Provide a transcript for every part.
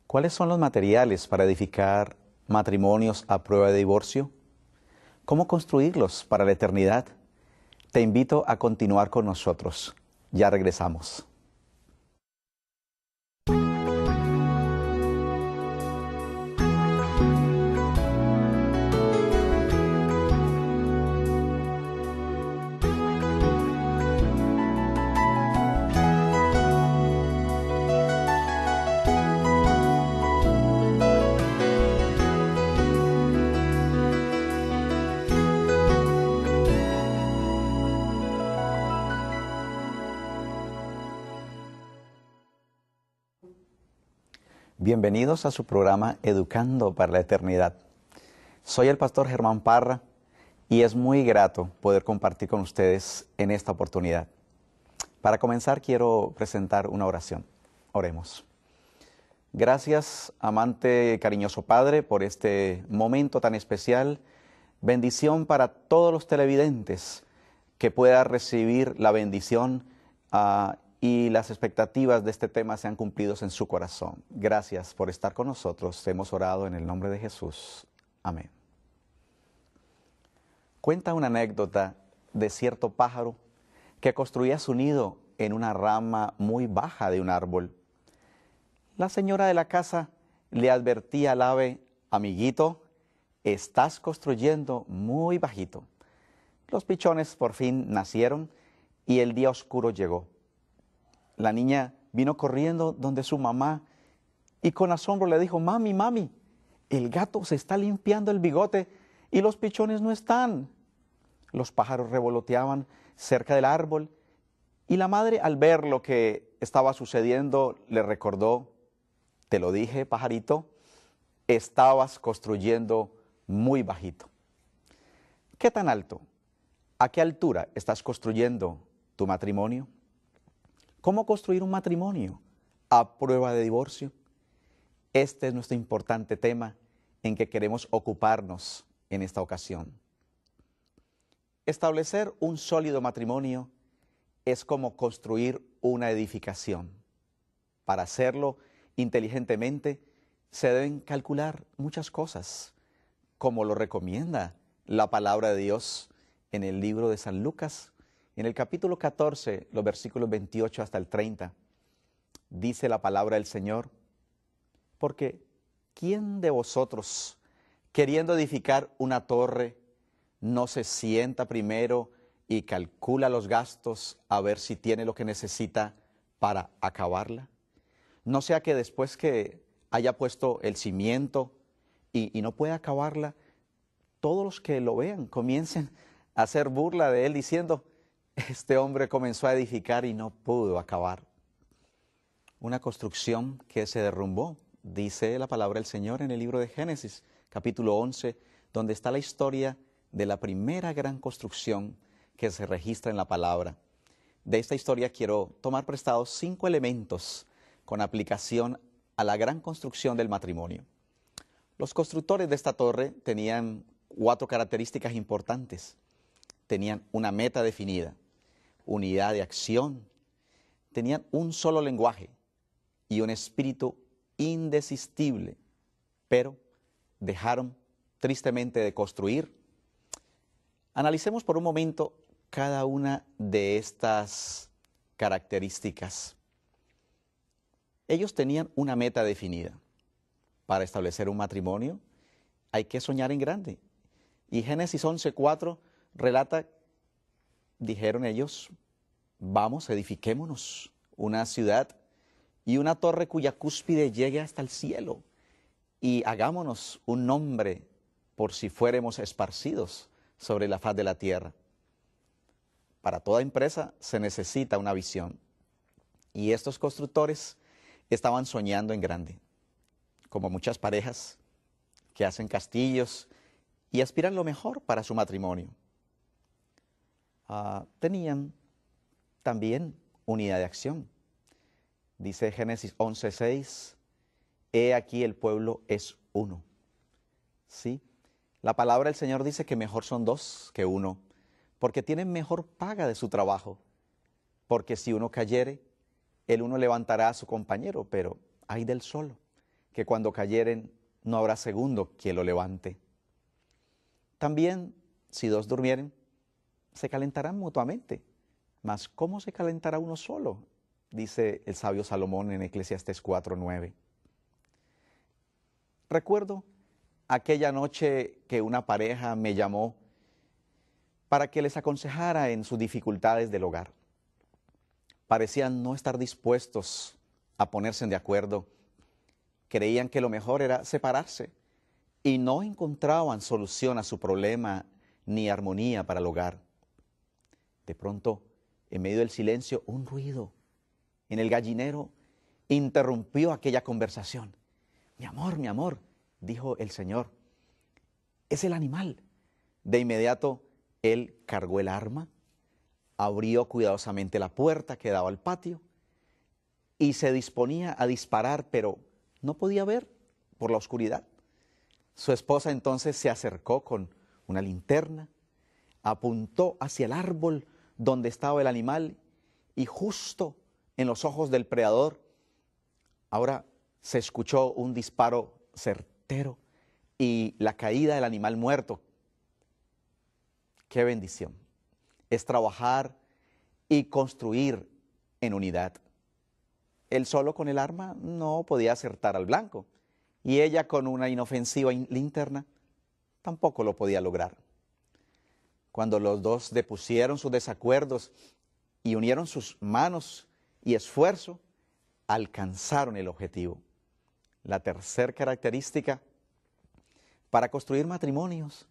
¿Cuáles son los materiales para edificar matrimonios a prueba de divorcio? ¿Cómo construirlos para la eternidad? Te invito a continuar con nosotros. Ya regresamos. Bienvenidos a su programa Educando para la Eternidad. Soy el pastor Germán Parra y es muy grato poder compartir con ustedes en esta oportunidad. Para comenzar quiero presentar una oración. Oremos. Gracias, amante cariñoso Padre, por este momento tan especial. Bendición para todos los televidentes que puedan recibir la bendición y las expectativas de este tema sean cumplidos en su corazón. Gracias por estar con nosotros. Hemos orado en el nombre de Jesús. Amén. Cuenta una anécdota de cierto pájaro que construía su nido en una rama muy baja de un árbol. La señora de la casa le advertía al ave: amiguito, estás construyendo muy bajito. Los pichones por fin nacieron y el día oscuro llegó. La niña vino corriendo donde su mamá y con asombro le dijo: mami, mami, el gato se está limpiando el bigote y los pichones no están. Los pájaros revoloteaban cerca del árbol y la madre, al ver lo que estaba sucediendo, le recordó: te lo dije, pajarito, estabas construyendo muy bajito. ¿Qué tan alto? ¿A qué altura estás construyendo tu matrimonio? ¿Cómo construir un matrimonio a prueba de divorcio? Este es nuestro importante tema en que queremos ocuparnos en esta ocasión. Establecer un sólido matrimonio es como construir una edificación. Para hacerlo inteligentemente se deben calcular muchas cosas, como lo recomienda la palabra de Dios en el libro de San Lucas. En el capítulo 14, los versículos 28 hasta el 30, dice la palabra del Señor: porque ¿quién de vosotros, queriendo edificar una torre, no se sienta primero y calcula los gastos a ver si tiene lo que necesita para acabarla? No sea que después que haya puesto el cimiento y no pueda acabarla, todos los que lo vean comiencen a hacer burla de él diciendo: este hombre comenzó a edificar y no pudo acabar. Una construcción que se derrumbó, dice la palabra del Señor en el libro de Génesis, capítulo 11, donde está la historia de la primera gran construcción que se registra en la palabra. De esta historia quiero tomar prestados 5 elementos con aplicación a la gran construcción del matrimonio. Los constructores de esta torre tenían 4 características importantes. Tenían una meta definida, unidad de acción, tenían un solo lenguaje y un espíritu indesistible, pero dejaron tristemente de construir. Analicemos por un momento cada una de estas características. Ellos tenían una meta definida. Para establecer un matrimonio hay que soñar en grande. Y Génesis 11:4 relata: dijeron ellos, vamos, edifiquémonos una ciudad y una torre cuya cúspide llegue hasta el cielo, y hagámonos un nombre por si fuéramos esparcidos sobre la faz de la tierra. Para toda empresa se necesita una visión, y estos constructores estaban soñando en grande, como muchas parejas que hacen castillos y aspiran lo mejor para su matrimonio. Tenían también unidad de acción. Dice Génesis 11:6, he aquí el pueblo es uno. ¿Sí? La palabra del Señor dice que mejor son 2 que 1, porque tienen mejor paga de su trabajo. Porque si uno cayere, el uno levantará a su compañero, pero ay del solo, que cuando cayeren no habrá segundo quien lo levante. También, si dos durmieren, se calentarán mutuamente. Mas ¿cómo se calentará uno solo? Dice el sabio Salomón en Eclesiastés 4:9. Recuerdo aquella noche que una pareja me llamó para que les aconsejara en sus dificultades del hogar. Parecían no estar dispuestos a ponerse de acuerdo. Creían que lo mejor era separarse y no encontraban solución a su problema ni armonía para el hogar. De pronto, en medio del silencio, un ruido en el gallinero interrumpió aquella conversación. Mi amor, dijo el Señor, es el animal. De inmediato, él cargó el arma, abrió cuidadosamente la puerta que daba al patio y se disponía a disparar, pero no podía ver por la oscuridad. Su esposa entonces se acercó con una linterna, apuntó hacia el árbol donde estaba el animal y justo en los ojos del predador, ahora se escuchó un disparo certero y la caída del animal muerto. ¡Qué bendición! Es trabajar y construir en unidad. Él solo con el arma no podía acertar al blanco y ella con una inofensiva linterna tampoco lo podía lograr. Cuando los dos depusieron sus desacuerdos y unieron sus manos y esfuerzo, alcanzaron el objetivo. La tercera característica para construir matrimonios,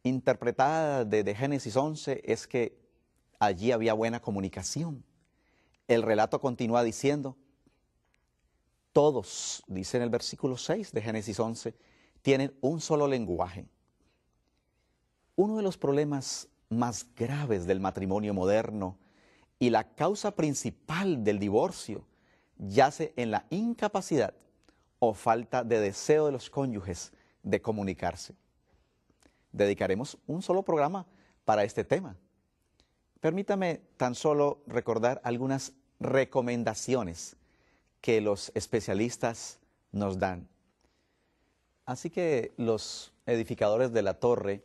interpretada de Génesis 11, es que allí había buena comunicación. El relato continúa diciendo, todos, dice en el versículo 6 de Génesis 11, tienen un solo lenguaje. Uno de los problemas más graves del matrimonio moderno y la causa principal del divorcio yace en la incapacidad o falta de deseo de los cónyuges de comunicarse. Dedicaremos un solo programa para este tema. Permítame tan solo recordar algunas recomendaciones que los especialistas nos dan. Así que los edificadores de la torre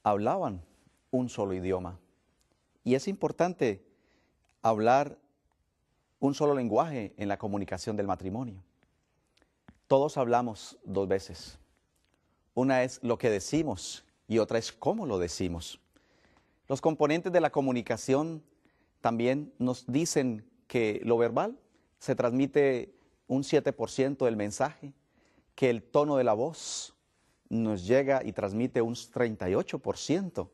hablaban un solo idioma. Y es importante hablar un solo lenguaje en la comunicación del matrimonio. Todos hablamos dos veces. Una es lo que decimos y otra es cómo lo decimos. Los componentes de la comunicación también nos dicen que lo verbal se transmite un 7% del mensaje, que el tono de la voz nos llega y transmite un 38%,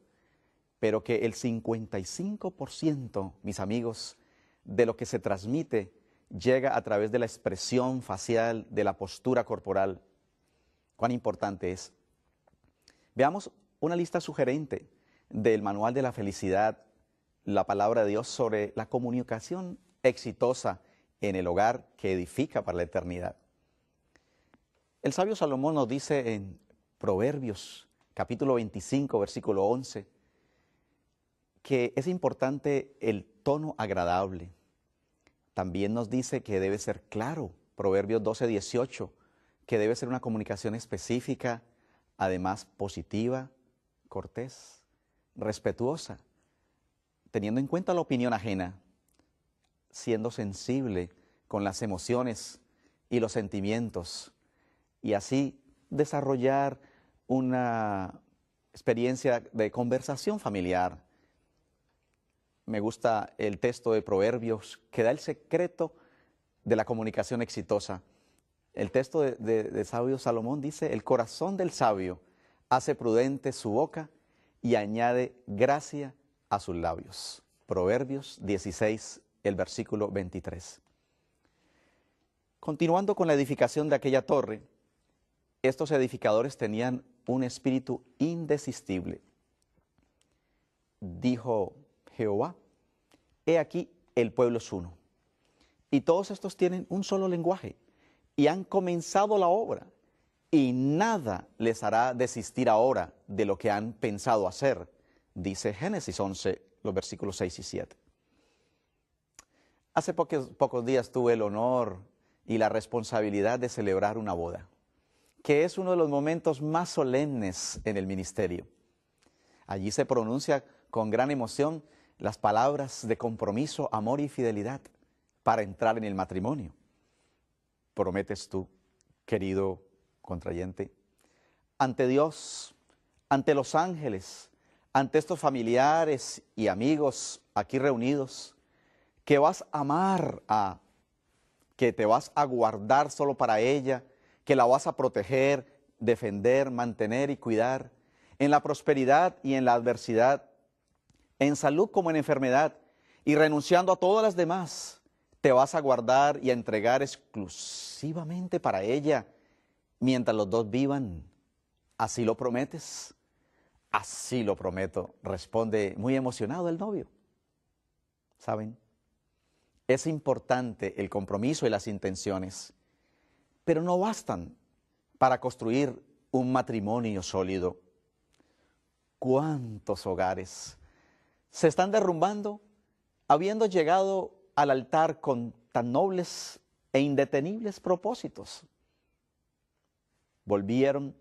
pero que el 55%, mis amigos, de lo que se transmite llega a través de la expresión facial, de la postura corporal. ¿Cuán importante es? Veamos una lista sugerente del Manual de la Felicidad, la palabra de Dios sobre la comunicación exitosa en el hogar que edifica para la eternidad. El sabio Salomón nos dice en Proverbios, capítulo 25, versículo 11, que es importante el tono agradable. También nos dice que debe ser claro, Proverbios 12, 18, que debe ser una comunicación específica, además positiva, cortés, respetuosa, teniendo en cuenta la opinión ajena, siendo sensible con las emociones y los sentimientos, y así desarrollar una experiencia de conversación familiar. Me gusta el texto de Proverbios que da el secreto de la comunicación exitosa. El texto de sabio Salomón dice, el corazón del sabio hace prudente su boca y añade gracia a sus labios. Proverbios 16, el versículo 23. Continuando con la edificación de aquella torre, estos edificadores tenían un espíritu indesistible. Dijo Jehová, he aquí el pueblo es uno. Y todos estos tienen un solo lenguaje y han comenzado la obra y nada les hará desistir ahora de lo que han pensado hacer, dice Génesis 11, los versículos 6 y 7. Hace pocos días tuve el honor y la responsabilidad de celebrar una boda, que es uno de los momentos más solemnes en el ministerio. Allí se pronuncia con gran emoción las palabras de compromiso, amor y fidelidad para entrar en el matrimonio. ¿Prometes tú, querido contrayente, ante Dios, ante los ángeles, ante estos familiares y amigos aquí reunidos, que vas a amar que te vas a guardar solo para ella, que la vas a proteger, defender, mantener y cuidar, en la prosperidad y en la adversidad, en salud como en enfermedad, y renunciando a todas las demás, te vas a guardar y a entregar exclusivamente para ella, mientras los dos vivan? ¿Así lo prometes? Así lo prometo, responde muy emocionado el novio. ¿Saben? Es importante el compromiso y las intenciones, pero no bastan para construir un matrimonio sólido. ¿Cuántos hogares se están derrumbando habiendo llegado al altar con tan nobles e indetenibles propósitos? Volvieron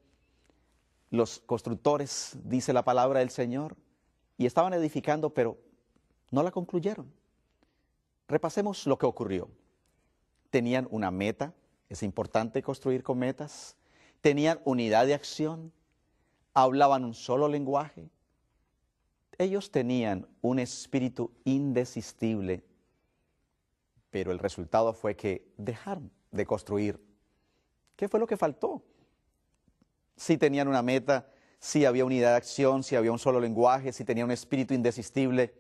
los constructores, dice la palabra del Señor, y estaban edificando, pero no la concluyeron. Repasemos lo que ocurrió. Tenían una meta, es importante construir con metas. Tenían unidad de acción, hablaban un solo lenguaje. Ellos tenían un espíritu indesistible, pero el resultado fue que dejaron de construir. ¿Qué fue lo que faltó? Si tenían una meta, si había unidad de acción, si había un solo lenguaje, si tenían un espíritu indesistible,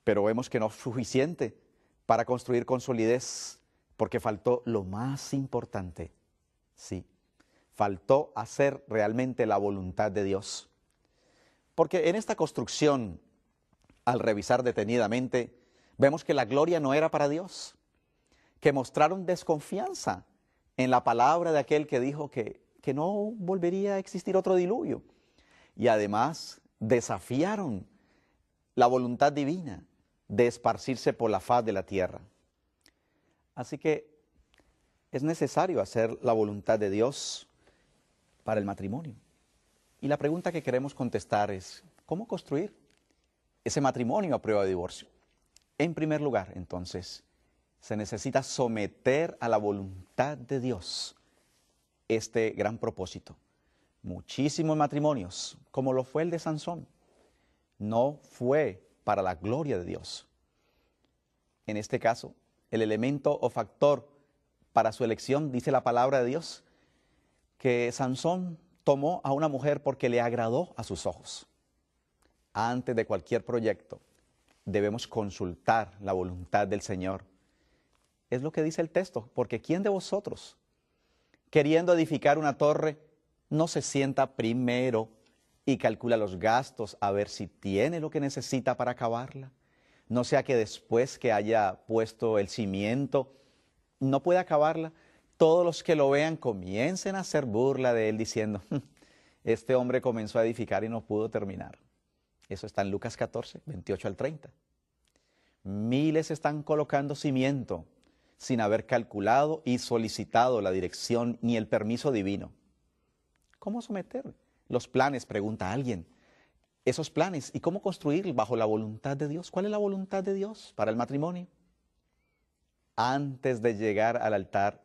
pero vemos que no es suficiente para construir con solidez, porque faltó lo más importante. Sí, faltó hacer realmente la voluntad de Dios. Porque en esta construcción, al revisar detenidamente, vemos que la gloria no era para Dios, que mostraron desconfianza en la palabra de aquel que dijo que no volvería a existir otro diluvio. Y además desafiaron la voluntad divina de esparcirse por la faz de la tierra. Así que es necesario hacer la voluntad de Dios para el matrimonio. Y la pregunta que queremos contestar es, ¿cómo construir ese matrimonio a prueba de divorcio? En primer lugar, entonces, se necesita someter a la voluntad de Dios este gran propósito. Muchísimos matrimonios, como lo fue el de Sansón, no fue para la gloria de Dios. En este caso, el elemento o factor para su elección, dice la palabra de Dios, que Sansón tomó a una mujer porque le agradó a sus ojos. Antes de cualquier proyecto, debemos consultar la voluntad del Señor. Es lo que dice el texto, porque ¿quién de vosotros, queriendo edificar una torre, no se sienta primero y calcula los gastos a ver si tiene lo que necesita para acabarla? No sea que después que haya puesto el cimiento, no pueda acabarla. Todos los que lo vean comiencen a hacer burla de él diciendo, este hombre comenzó a edificar y no pudo terminar. Eso está en Lucas 14, 28 al 30. Miles están colocando cimiento sin haber calculado y solicitado la dirección ni el permiso divino. ¿Cómo someter los planes? Pregunta alguien. Esos planes, ¿y cómo construir bajo la voluntad de Dios? ¿Cuál es la voluntad de Dios para el matrimonio? Antes de llegar al altar,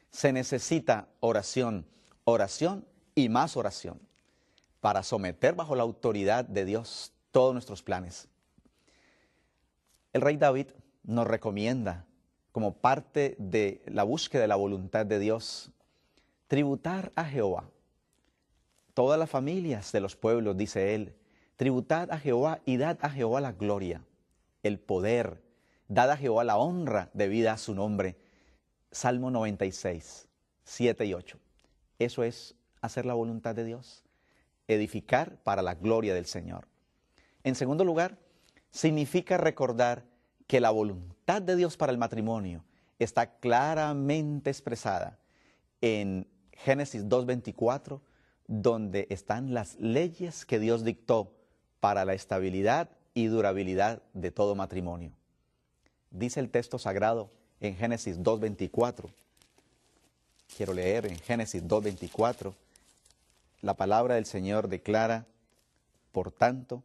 se necesita oración, oración y más oración para someter bajo la autoridad de Dios todos nuestros planes. El rey David nos recomienda, como parte de la búsqueda de la voluntad de Dios, tributar a Jehová. Todas las familias de los pueblos, dice él, tributad a Jehová y dad a Jehová la gloria, el poder, dad a Jehová la honra debida a su nombre. Salmo 96, 7 y 8. Eso es hacer la voluntad de Dios, edificar para la gloria del Señor. En segundo lugar, significa recordar que la voluntad de Dios para el matrimonio está claramente expresada en Génesis 2:24, donde están las leyes que Dios dictó para la estabilidad y durabilidad de todo matrimonio. Dice el texto sagrado en Génesis 2:24. Quiero leer en Génesis 2:24. La palabra del Señor declara, por tanto,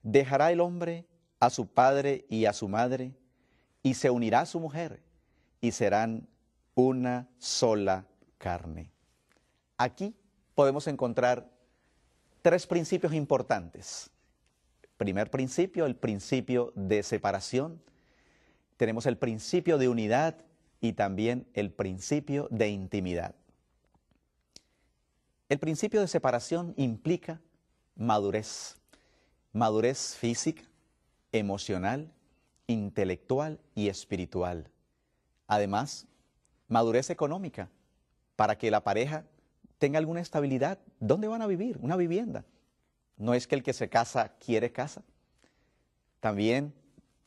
dejará el hombre a su padre y a su madre, y se unirá a su mujer, y serán una sola carne. Aquí podemos encontrar tres principios importantes. Primer principio, el principio de separación. Tenemos el principio de unidad y también el principio de intimidad. El principio de separación implica madurez. Madurez física, emocional, intelectual y espiritual. Además, madurez económica, para que la pareja tenga alguna estabilidad. ¿Dónde van a vivir? Una vivienda. No es que el que se casa quiere casa. También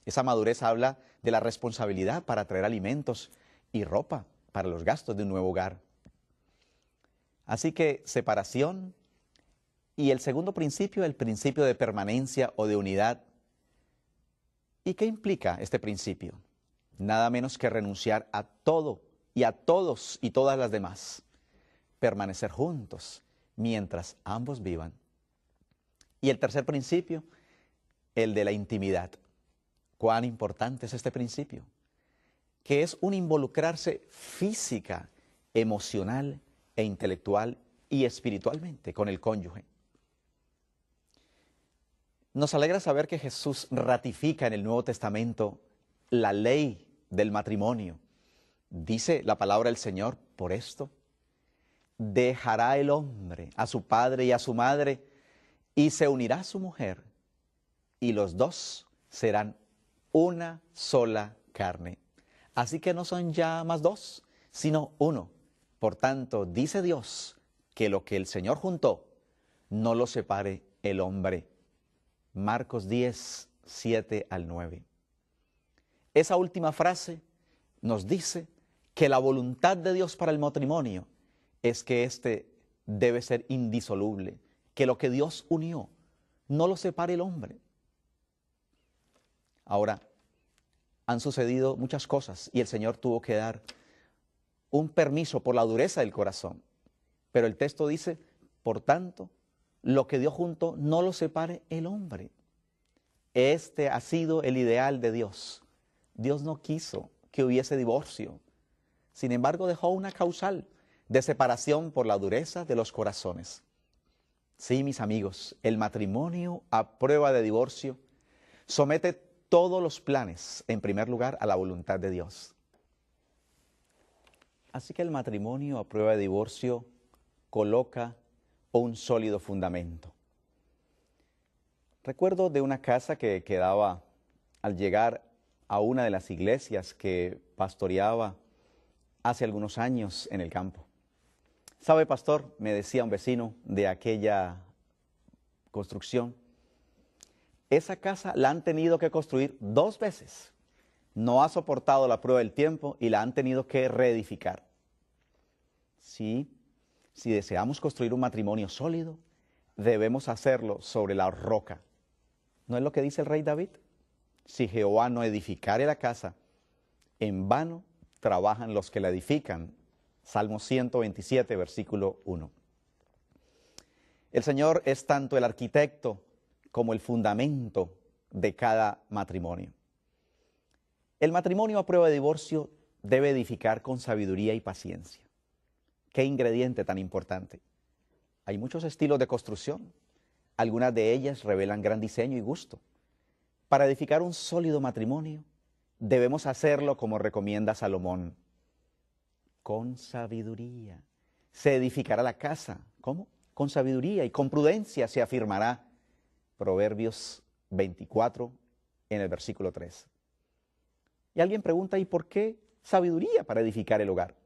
esa madurez habla de la responsabilidad para traer alimentos y ropa para los gastos de un nuevo hogar. Así que separación. Y el segundo principio, el principio de permanencia o de unidad. ¿Y qué implica este principio? Nada menos que renunciar a todo y a todos y todas las demás. Permanecer juntos mientras ambos vivan. Y el tercer principio, el de la intimidad. ¿Cuán importante es este principio? Que es un involucrarse física, emocional e intelectual y espiritualmente con el cónyuge. Nos alegra saber que Jesús ratifica en el Nuevo Testamento la ley del matrimonio. Dice la palabra del Señor, por esto, dejará el hombre a su padre y a su madre y se unirá a su mujer, y los dos serán una sola carne. Así que no son ya más dos, sino uno. Por tanto, dice Dios que lo que el Señor juntó, no lo separe el hombre. Marcos 10, 7 al 9. Esa última frase nos dice que la voluntad de Dios para el matrimonio es que éste debe ser indisoluble, que lo que Dios unió no lo separe el hombre. Ahora, han sucedido muchas cosas y el Señor tuvo que dar un permiso por la dureza del corazón. Pero el texto dice, por tanto, lo que Dios juntó no lo separe el hombre. Este ha sido el ideal de Dios. Dios no quiso que hubiese divorcio. Sin embargo, dejó una causal de separación por la dureza de los corazones. Sí, mis amigos, el matrimonio a prueba de divorcio somete todos los planes, en primer lugar, a la voluntad de Dios. Así que el matrimonio a prueba de divorcio coloca un sólido fundamento. Recuerdo de una casa que quedaba al llegar a una de las iglesias que pastoreaba hace algunos años en el campo. ¿Sabe, pastor?, me decía un vecino de aquella construcción, esa casa la han tenido que construir 2 veces. No ha soportado la prueba del tiempo y la han tenido que reedificar. Sí, si deseamos construir un matrimonio sólido, debemos hacerlo sobre la roca. ¿No es lo que dice el rey David? Si Jehová no edificare la casa, en vano trabajan los que la edifican. Salmo 127, versículo 1. El Señor es tanto el arquitecto como el fundamento de cada matrimonio. El matrimonio a prueba de divorcio debe edificar con sabiduría y paciencia. ¿Qué ingrediente tan importante? Hay muchos estilos de construcción. Algunas de ellas revelan gran diseño y gusto. Para edificar un sólido matrimonio, debemos hacerlo como recomienda Salomón. Con sabiduría se edificará la casa. ¿Cómo? Con sabiduría y con prudencia se afirmará. Proverbios 24, en el versículo 3. Y alguien pregunta, ¿y por qué sabiduría para edificar el hogar?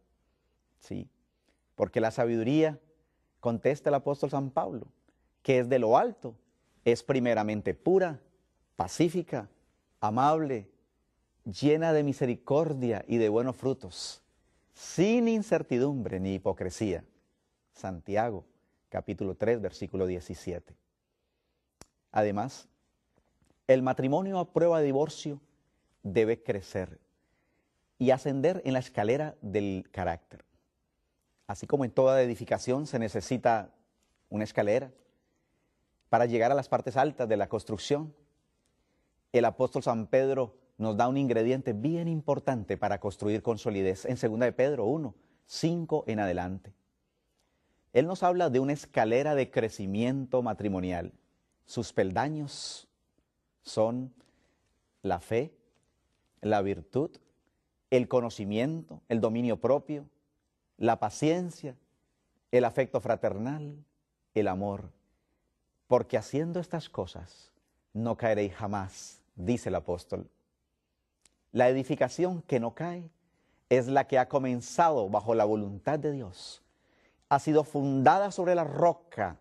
Sí, porque la sabiduría, contesta el apóstol San Pablo, que es de lo alto, es primeramente pura, pacífica, amable, llena de misericordia y de buenos frutos, sin incertidumbre ni hipocresía. Santiago, capítulo 3, versículo 17. Además, el matrimonio a prueba de divorcio debe crecer. y ascender en la escalera del carácter. Así como en toda edificación se necesita una escalera para llegar a las partes altas de la construcción, el apóstol San Pedro nos da un ingrediente bien importante para construir con solidez en 2 de Pedro 1, 5 en adelante. Él nos habla de una escalera de crecimiento matrimonial. Sus peldaños son la fe, la virtud, el conocimiento, el dominio propio, la paciencia, el afecto fraternal, el amor. Porque haciendo estas cosas no caeréis jamás, dice el apóstol. La edificación que no cae es la que ha comenzado bajo la voluntad de Dios. Ha sido fundada sobre la roca.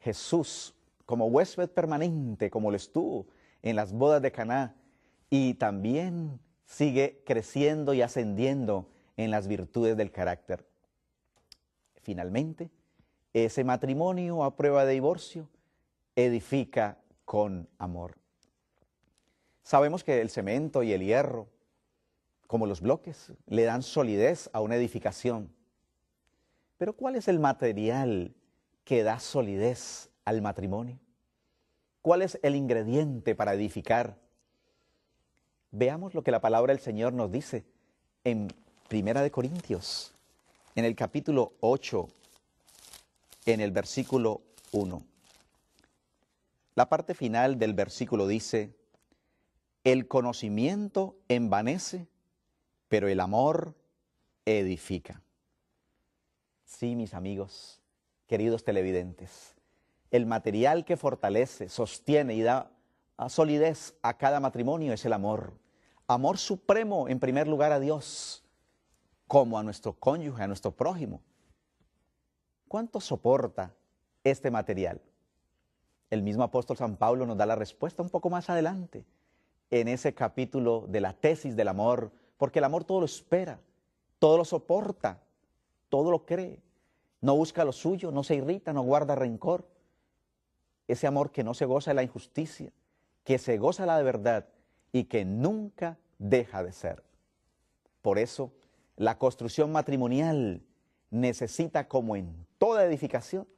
Jesús, como huésped permanente, como lo estuvo en las bodas de Caná, y también sigue creciendo y ascendiendo en las virtudes del carácter. Finalmente, ese matrimonio a prueba de divorcio edifica con amor. Sabemos que el cemento y el hierro, como los bloques, le dan solidez a una edificación. Pero ¿cuál es el material que da solidez al matrimonio? ¿Cuál es el ingrediente para edificar? Veamos lo que la palabra del Señor nos dice en 1 Corintios, en el capítulo 8, en el versículo 1. La parte final del versículo dice: el conocimiento envanece, pero el amor edifica. Sí, mis amigos, queridos televidentes, el material que fortalece, sostiene y da solidez a cada matrimonio es el amor. Amor supremo, en primer lugar, a Dios, como a nuestro cónyuge, a nuestro prójimo. ¿Cuánto soporta este material? El mismo apóstol San Pablo nos da la respuesta un poco más adelante, en ese capítulo de la tesis del amor, porque el amor todo lo espera, todo lo soporta, todo lo cree, no busca lo suyo, no se irrita, no guarda rencor. Ese amor que no se goza de la injusticia, que se goza de la verdad y que nunca deja de ser. Por eso, la construcción matrimonial necesita, como en toda edificación,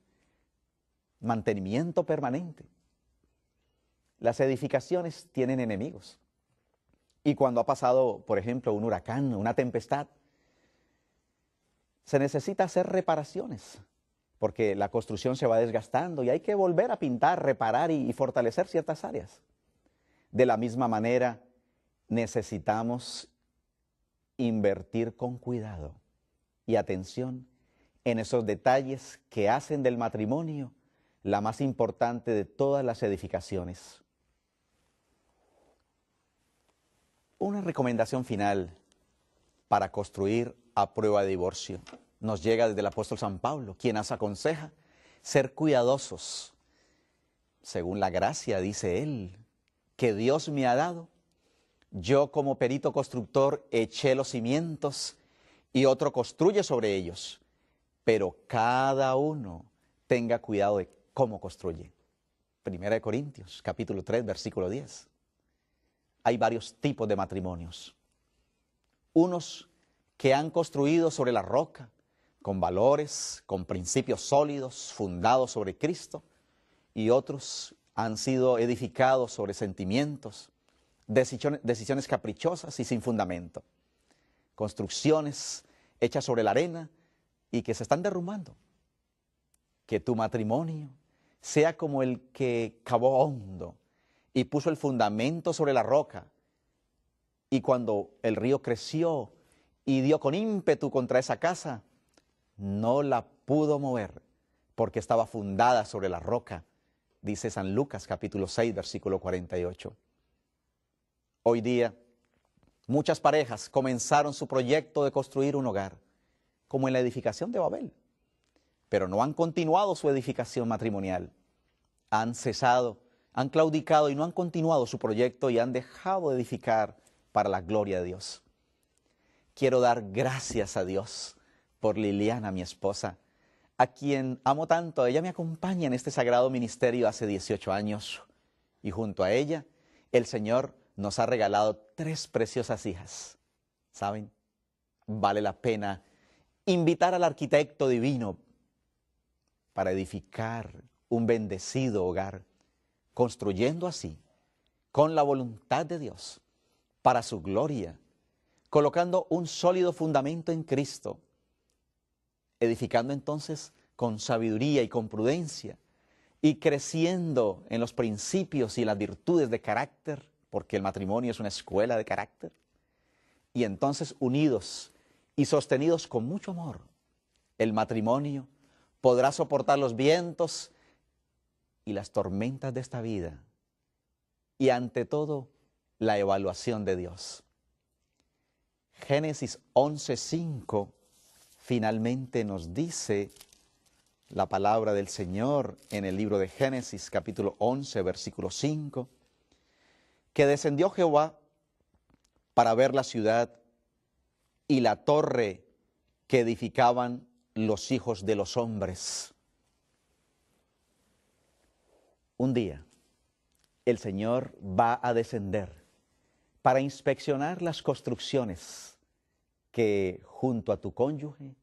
mantenimiento permanente. Las edificaciones tienen enemigos. Y cuando ha pasado, por ejemplo, un huracán, una tempestad, se necesita hacer reparaciones, porque la construcción se va desgastando y hay que volver a pintar, reparar y fortalecer ciertas áreas. De la misma manera, necesitamos invertir con cuidado y atención en esos detalles que hacen del matrimonio la más importante de todas las edificaciones. Una recomendación final para construir a prueba de divorcio nos llega desde el apóstol San Pablo, quien nos aconseja ser cuidadosos, según la gracia, dice él, que Dios me ha dado. Yo, como perito constructor, eché los cimientos y otro construye sobre ellos, pero cada uno tenga cuidado de cómo construye. 1 Corintios, capítulo 3, versículo 10. Hay varios tipos de matrimonios. Unos que han construido sobre la roca, con valores, con principios sólidos, fundados sobre Cristo, y otros han sido edificados sobre sentimientos, decisiones caprichosas y sin fundamento, construcciones hechas sobre la arena y que se están derrumbando. Que tu matrimonio sea como el que cavó hondo y puso el fundamento sobre la roca, y cuando el río creció y dio con ímpetu contra esa casa, no la pudo mover porque estaba fundada sobre la roca, dice San Lucas capítulo 6, versículo 48. Hoy día, muchas parejas comenzaron su proyecto de construir un hogar, como en la edificación de Babel, pero no han continuado su edificación matrimonial. Han cesado, han claudicado y no han continuado su proyecto y han dejado de edificar para la gloria de Dios. Quiero dar gracias a Dios por Liliana, mi esposa, a quien amo tanto. Ella me acompaña en este sagrado ministerio hace 18 años y junto a ella el Señor nos ha regalado 3 preciosas hijas. ¿Saben? vale la pena invitar al arquitecto divino para edificar un bendecido hogar, construyendo así, con la voluntad de Dios, para su gloria, colocando un sólido fundamento en Cristo, edificando entonces con sabiduría y con prudencia, y creciendo en los principios y las virtudes de carácter, porque el matrimonio es una escuela de carácter, y entonces unidos y sostenidos con mucho amor, el matrimonio podrá soportar los vientos y las tormentas de esta vida, y ante todo, la evaluación de Dios. Génesis 11:5 finalmente nos dice la palabra del Señor en el libro de Génesis, capítulo 11, versículo 5, que descendió Jehová para ver la ciudad y la torre que edificaban los hijos de los hombres. Un día, el Señor va a descender para inspeccionar las construcciones que junto a tu cónyuge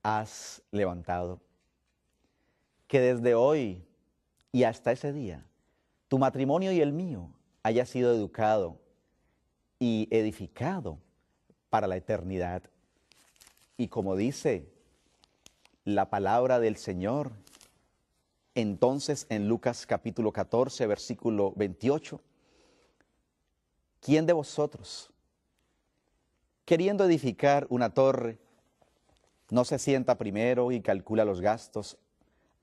has levantado. Que desde hoy y hasta ese día, tu matrimonio y el mío haya sido educado y edificado para la eternidad. Y como dice la palabra del Señor, entonces en Lucas capítulo 14, versículo 28, ¿quién de vosotros, queriendo edificar una torre, no se sienta primero y calcula los gastos,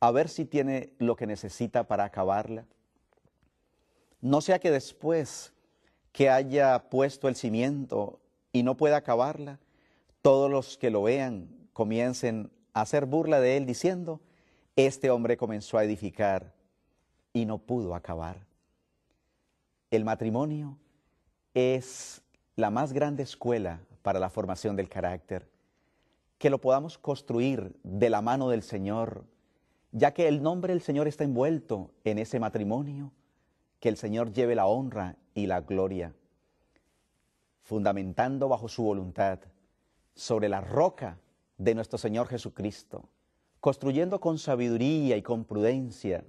a ver si tiene lo que necesita para acabarla? No sea que después que haya puesto el cimiento y no pueda acabarla, todos los que lo vean comiencen a hacer burla de él diciendo, este hombre comenzó a edificar y no pudo acabar. El matrimonio es la más grande escuela para la formación del carácter, que lo podamos construir de la mano del Señor, ya que el nombre del Señor está envuelto en ese matrimonio, que el Señor lleve la honra y la gloria, fundamentando bajo su voluntad, sobre la roca de nuestro Señor Jesucristo, construyendo con sabiduría y con prudencia,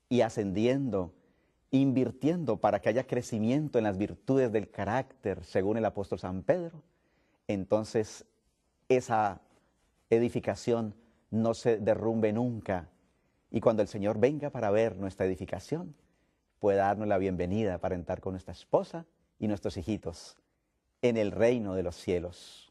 y ascendiendo, invirtiendo para que haya crecimiento en las virtudes del carácter, según el apóstol San Pedro, entonces esa edificación no se derrumbe nunca, y cuando el Señor venga para ver nuestra edificación, pueda darnos la bienvenida para entrar con nuestra esposa y nuestros hijitos en el reino de los cielos.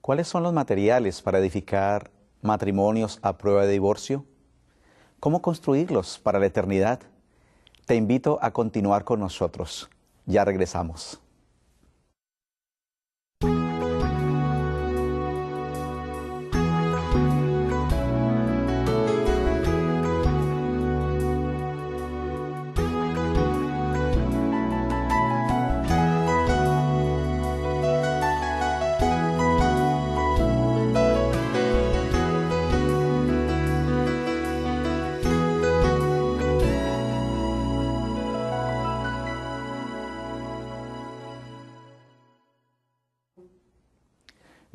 ¿Cuáles son los materiales para edificar matrimonios a prueba de divorcio? ¿Cómo construirlos para la eternidad? Te invito a continuar con nosotros. Ya regresamos.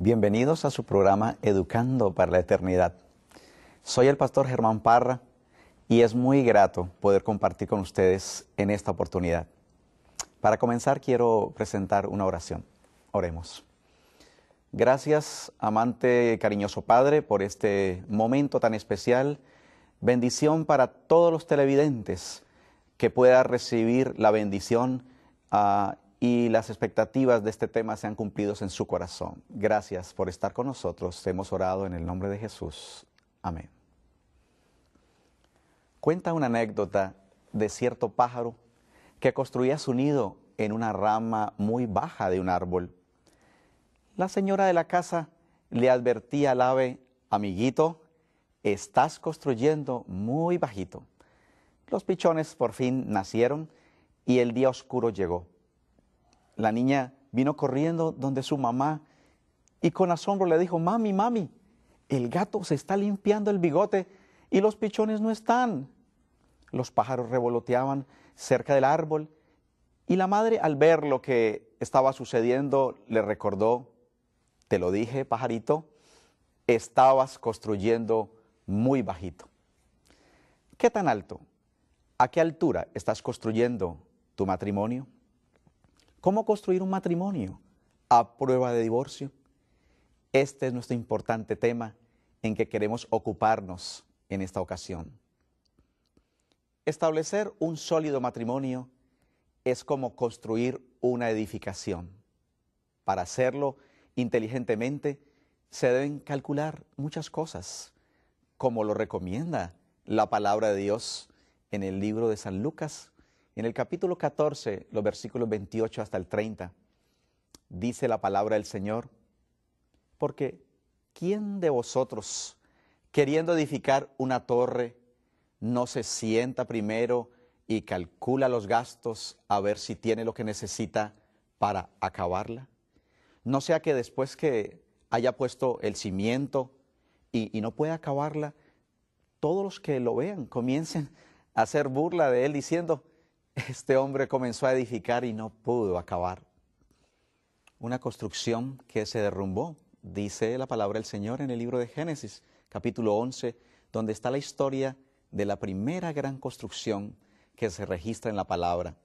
Bienvenidos a su programa Educando para la Eternidad. Soy el pastor Germán Parra y es muy grato poder compartir con ustedes en esta oportunidad. Para comenzar quiero presentar una oración. Oremos. Gracias, amante cariñoso Padre, por este momento tan especial. Bendición para todos los televidentes, que pueda recibir la bendición y las expectativas de este tema sean cumplidos en su corazón. Gracias por estar con nosotros. Hemos orado en el nombre de Jesús. Amén. Cuenta una anécdota de cierto pájaro que construía su nido en una rama muy baja de un árbol. La señora de la casa le advertía al ave: amiguito, estás construyendo muy bajito. Los pichones por fin nacieron y el día oscuro llegó. La niña vino corriendo donde su mamá y con asombro le dijo: mami, mami, el gato se está limpiando el bigote y los pichones no están. Los pájaros revoloteaban cerca del árbol y la madre, al ver lo que estaba sucediendo, le recordó: te lo dije, pajarito, estabas construyendo muy bajito. ¿Qué tan alto? ¿A qué altura estás construyendo tu matrimonio? ¿Cómo construir un matrimonio a prueba de divorcio? Este es nuestro importante tema en que queremos ocuparnos en esta ocasión. Establecer un sólido matrimonio es como construir una edificación. Para hacerlo inteligentemente se deben calcular muchas cosas, como lo recomienda la palabra de Dios en el libro de San Lucas, en el capítulo 14, los versículos 28 hasta el 30. Dice la palabra del Señor: porque ¿quién de vosotros, queriendo edificar una torre, no se sienta primero y calcula los gastos a ver si tiene lo que necesita para acabarla? No sea que después que haya puesto el cimiento y no pueda acabarla, todos los que lo vean comiencen a hacer burla de él diciendo: este hombre comenzó a edificar y no pudo acabar. Una construcción que se derrumbó, dice la palabra del Señor en el libro de Génesis, capítulo 11, donde está la historia de la primera gran construcción que se registra en la palabra.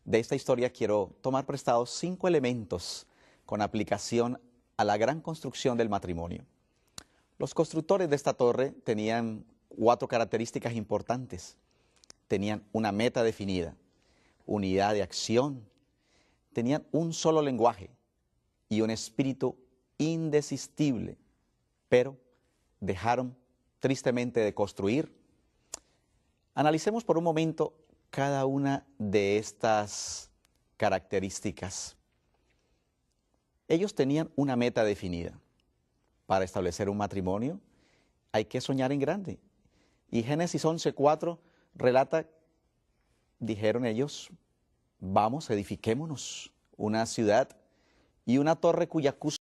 De esta historia quiero tomar prestados 5 elementos con aplicación a la gran construcción del matrimonio. Los constructores de esta torre tenían 4 características importantes. Tenían una meta definida, unidad de acción, tenían un solo lenguaje y un espíritu indesistible, pero dejaron tristemente de construir. Analicemos por un momento cada una de estas características. Ellos tenían una meta definida. Para establecer un matrimonio hay que soñar en grande. Y Génesis 11:4 relata: dijeron ellos, vamos, edifiquémonos una ciudad y una torre cuya cúspide